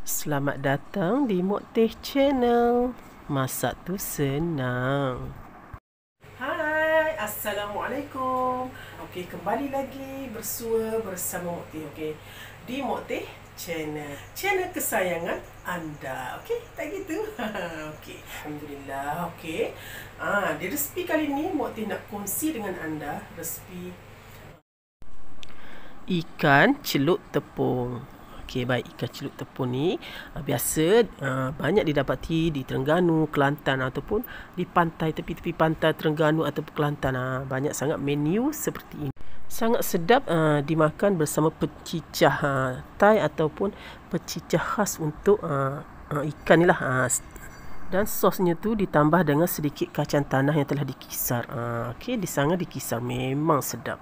Selamat datang di Mok Teh Channel. Masak tu senang. Hai, Assalamualaikum. Okey, kembali lagi bersua bersama Mok Teh, okey. Di Mok Teh Channel. Channel kesayangan anda. Okey, tak gitu? Okey, alhamdulillah. Okey. Di resipi kali ni Mok Teh nak kongsi dengan anda resipi ikan celup tepung. Okey, baik, ikan celup tepung ni biasa banyak didapati di Terengganu, Kelantan ataupun di pantai, tepi-tepi pantai Terengganu ataupun Kelantan. Banyak sangat menu seperti ini. Sangat sedap dimakan bersama pecicah Thai ataupun pecicah khas untuk ikan ni lah. Dan sosnya tu ditambah dengan sedikit kacang tanah yang telah dikisar. Okey, disangat dikisar, memang sedap.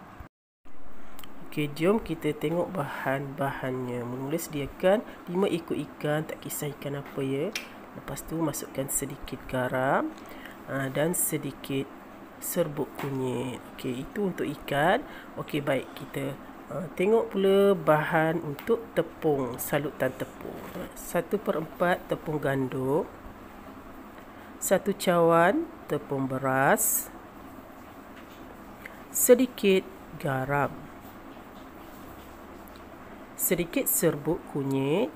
Okey, jom kita tengok bahan-bahannya. Mula-mula sediakan 5 ekor ikan, tak kisah ikan apa ya. Lepas tu masukkan sedikit garam dan sedikit serbuk kunyit. Okey, itu untuk ikan. Okey, baik, kita tengok pula bahan untuk tepung, salutan tepung. 1/4 tepung gandum, 1 cawan tepung beras, sedikit garam, sedikit serbuk kunyit.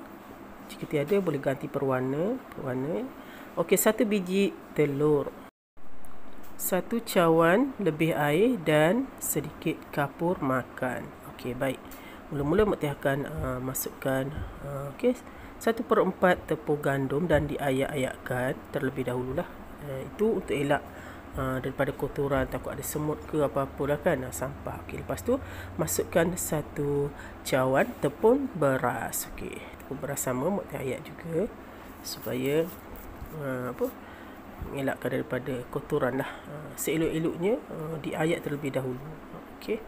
Jika tiada boleh ganti perwarna. Okey, 1 biji telur, 1 cawan lebih air dan sedikit kapur makan. Okey, baik. Mula-mula Mak Teh akan masukkan 1/4 tepung gandum dan diayak-ayakkan terlebih dahululah. Itu untuk elak daripada kotoran, takut ada semut ke apa-apa lah kan, sampah. Okey, lepas tu masukkan 1 cawan tepung beras. Okey, tepung beras sama Mak Teh ayak juga supaya mengelakkan daripada kotoran lah. Seelok-eloknya diayak terlebih dahulu. Okey,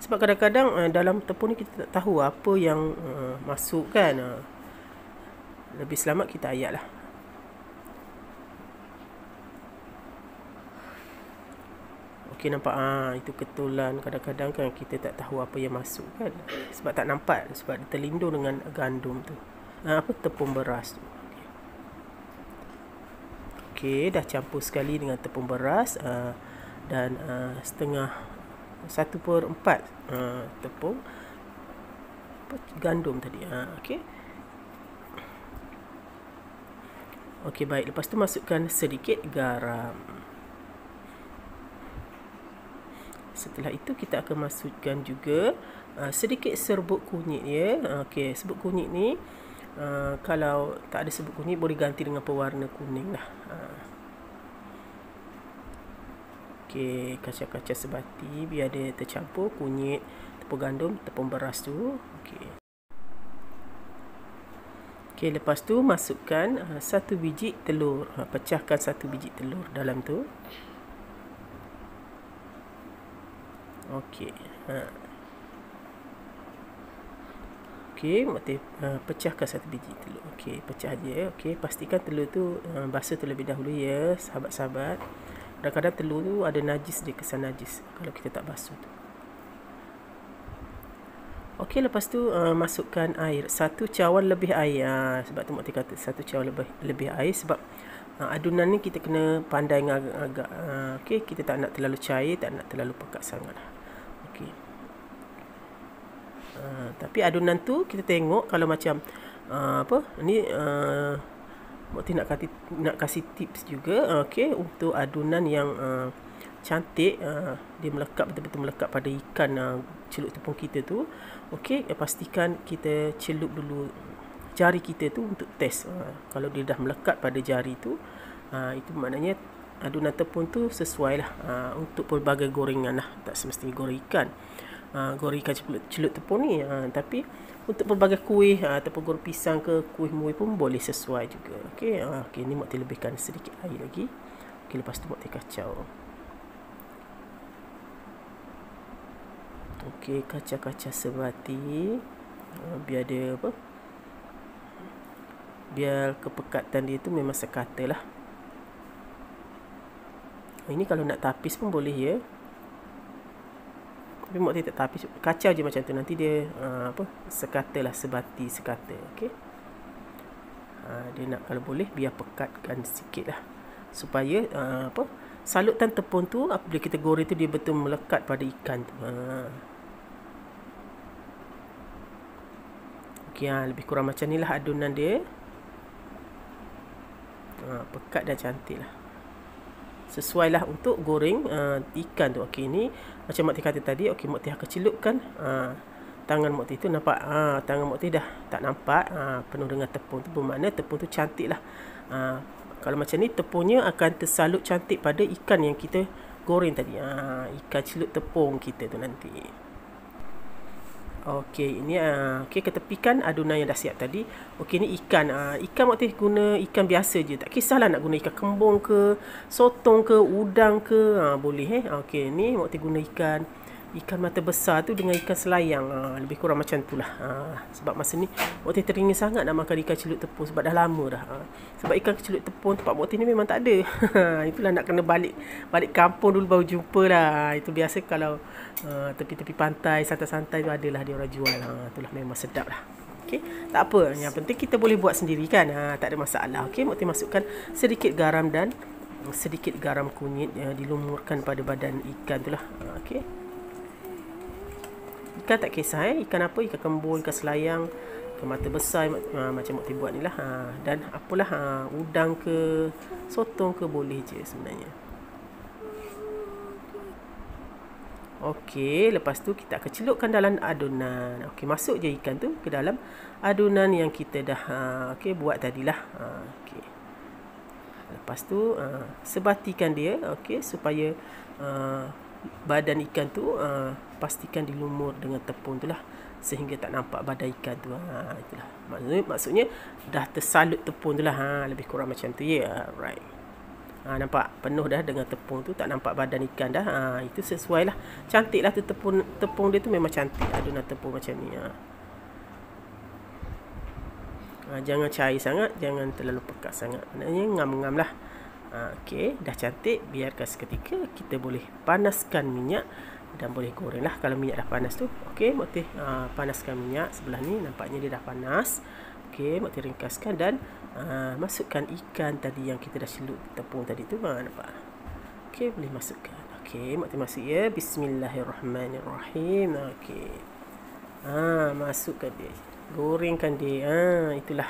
sebab kadang-kadang dalam tepung ni kita tak tahu apa yang masuk kan. Lebih selamat kita ayak lah. Okey, nampak itu ketulan. Kadang-kadang kan kita tak tahu apa yang masuk kan, sebab tak nampak, sebab dia terlindung dengan gandum tu, tepung beras tu. Okey, dah campur sekali dengan tepung beras dan setengah 1/4 tepung gandum tadi. Okey, baik, lepas tu masukkan sedikit garam. Setelah itu kita akan masukkan juga sedikit serbuk kunyit ya. Okey, serbuk kunyit ni kalau tak ada serbuk kunyit boleh ganti dengan pewarna kuning lah. Okey, kacang-kacang sebati biar dia tercampur kunyit, tepung gandum, tepung beras tu. Okey, lepas tu masukkan 1 biji telur. Pecahkan 1 biji telur dalam tu. Okey. Okey, Mak Teh pecahkan 1 biji telur. Okey, pecah je. Okey, pastikan telur tu basuh terlebih dahulu ya, sahabat-sahabat. Kadang-kadang telur tu ada najis dia, kesan najis kalau kita tak basuh tu. Okey, lepas tu masukkan air, 1 cawan lebih air. Sebab tu Mak Teh kata 1 cawan lebih air, sebab adunan ni kita kena pandai agak. Okey, kita tak nak terlalu cair, tak nak terlalu pekat sangat. Okey. Tapi adunan tu kita tengok kalau macam ni Mak Teh nak kasih tips juga. Okey, untuk adunan yang cantik, dia melekat, betul-betul melekat pada ikan celup tepung kita tu. Okey, pastikan kita celup dulu jari kita tu untuk test. Kalau dia dah melekat pada jari tu, itu maknanya adunan tepung tu sesuai lah untuk pelbagai gorengan lah. Tak semestinya goreng ikan, goreng ikan celup tepung ni, tapi untuk pelbagai kuih ataupun goreng pisang ke kuih muih pun boleh sesuai juga. Okey, ni Mak Teh lebihkan sedikit air lagi. Okey, lepas tu Mak Teh kacau. Okey, kacang-kacang sebati biar dia biar kepekatan dia tu memang sekata lah. Ini kalau nak tapis pun boleh ya. Tapi Mak Teh tak tahu, kacau je macam tu, nanti dia sekata lah, sebati sekata. Okey. Dia nak kalau boleh biar pekatkan sikit lah, supaya salutan tepung tu apabila kita goreng tu dia betul melekat pada ikan tu. Okey, lebih kurang macam ni lah adunan dia. Pekat dan cantik lah, sesuai lah untuk goreng ikan tu. Okey, ni macam Mak Teh kata tadi. Okey, Mak Teh akan celupkan tangan Mak Teh tu. Nampak tangan Mak Teh dah tak nampak penuh dengan tepung tu, bermakna tepung tu cantik lah. Kalau macam ni tepungnya akan tersalut cantik pada ikan yang kita goreng tadi. Ikan celup tepung kita tu nanti. Okey, ini okey, ketepikan adunan yang dah siap tadi. Okey, ni ikan. Ikan Mak Teh guna ikan biasa je. Tak kisahlah nak guna ikan kembung ke, sotong ke, udang ke, boleh. Okey, ni Mak Teh guna ikan mata besar tu dengan ikan selayang. Lebih kurang macam tu lah. Sebab masa ni Mak Teh teringin sangat nak makan ikan celup tepung, sebab dah lama dah. Sebab ikan celup tepung tempat Mak Teh ni memang tak ada. Itulah nak kena balik kampung dulu baru jumpa lah. Itu biasa kalau tepi-tepi pantai, santai-santai tu adalah dia orang jual. Itulah memang sedap lah. Okey, tak apa. Yang penting kita boleh buat sendiri kan. Tak ada masalah. Okey, Mak Teh masukkan sedikit garam dan sedikit garam kunyit, dilumurkan pada badan ikan tu lah. Okey. Ikan tak kisah ikan apa, ikan kembung, ikan selayang, ikan mata besar, macam Mak Teh buat ni lah. Dan apalah, udang ke, sotong ke, boleh je sebenarnya. Okey, lepas tu kita akan celupkan dalam adunan. Okey, masuk je ikan tu ke dalam adunan yang kita dah buat tadilah. Okey. Lepas tu sebatikan dia, okey, supaya badan ikan tu pastikan dilumur dengan tepung tu lah, sehingga tak nampak badan ikan tu. Itulah maksudnya dah tersalut tepung tu lah. Lebih kurang macam tu ya. Right. Nampak penuh dah dengan tepung tu, tak nampak badan ikan dah. Itu sesuai lah, cantik lah tu tepung dia tu, memang cantik adunan tepung macam ni. Jangan cair sangat, jangan terlalu pekat sangat, maknanya ngam-ngam lah. Okey, dah cantik. Biarkan seketika, kita boleh panaskan minyak dan boleh goreng lah kalau minyak dah panas tu. Okey, Mak Teh panaskan minyak sebelah ni, nampaknya dia dah panas. Okey, Mak Teh ringkaskan dan masukkan ikan tadi yang kita dah celup tepung tadi tu. Nampak? Okey, boleh masukkan. Okey, Mak Teh masuk ya. Bismillahirrahmanirrahim. Okey. Masukkan dia. Gorengkan dia. Itulah.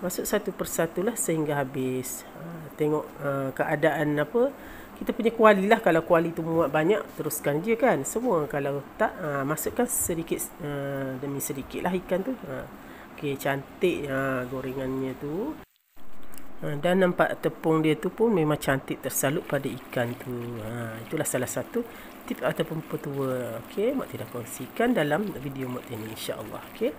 Masuk satu persatu lah sehingga habis. Tengok keadaan apa, kita punya kuali lah. Kalau kuali tu muat banyak, teruskan je kan semua. Kalau tak, masukkan sedikit demi sedikit lah ikan tu. Okey, cantik gorengannya tu. Dan nampak tepung dia tu pun memang cantik tersalut pada ikan tu. Itulah salah satu tip ataupun petua. Okey, Mak Teh dah kongsikan dalam video Mak Teh ni, insya-Allah. Okey,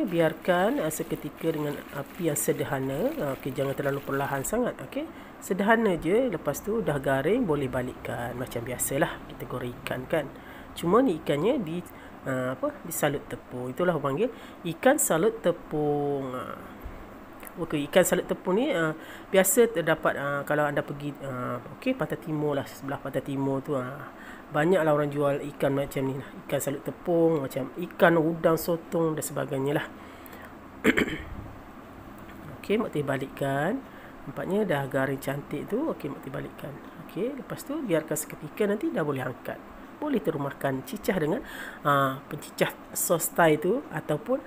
biarkan seketika dengan api yang sederhana. Okey, jangan terlalu perlahan sangat. Okey, sederhana je. Lepas tu dah garing, boleh balikkan macam biasalah kita goreng ikan kan. Cuma ni ikannya disalut tepung. Itulah orang panggil ikan salut tepung. Okey, ikan salut tepung ni biasa terdapat kalau anda pergi Pantai Timur lah, sebelah Pantai Timur tu banyaklah orang jual ikan macam ni lah. Ikan salut tepung, macam ikan udang, sotong dan sebagainya lah. Okey, Mak Teh balikkan. Nampaknya dah garing cantik tu. Okey, Mak Teh balikkan. Okey, lepas tu biarkan seketika, nanti dah boleh angkat. Boleh terumahkan, cicah dengan pencicah sos Thai tu, ataupun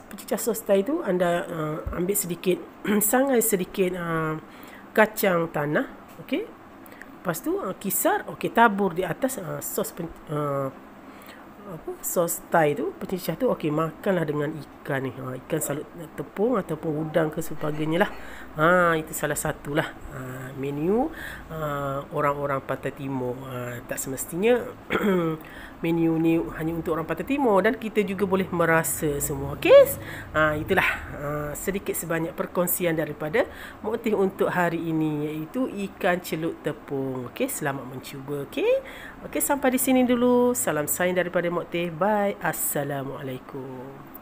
pencicah sos Thai tu anda ambil sedikit sangat sedikit kacang tanah. Okey, lepas tu kisar, tabur di atas sos Thai tu, pencicah tu. Okey, makanlah dengan ikan ni, ikan salut tepung ataupun udang ke sebagainya lah. Itu salah satulah menu orang-orang Pantai Timur. Tak semestinya menu ni hanya untuk orang Pantai Timur, dan kita juga boleh merasa semua. Okey, itulah sedikit sebanyak perkongsian daripada Mak Teh untuk hari ini, iaitu ikan celup tepung. Okey, selamat mencuba. Okey, sampai di sini dulu. Salam sayang daripada Mak Teh. Bye. Assalamualaikum.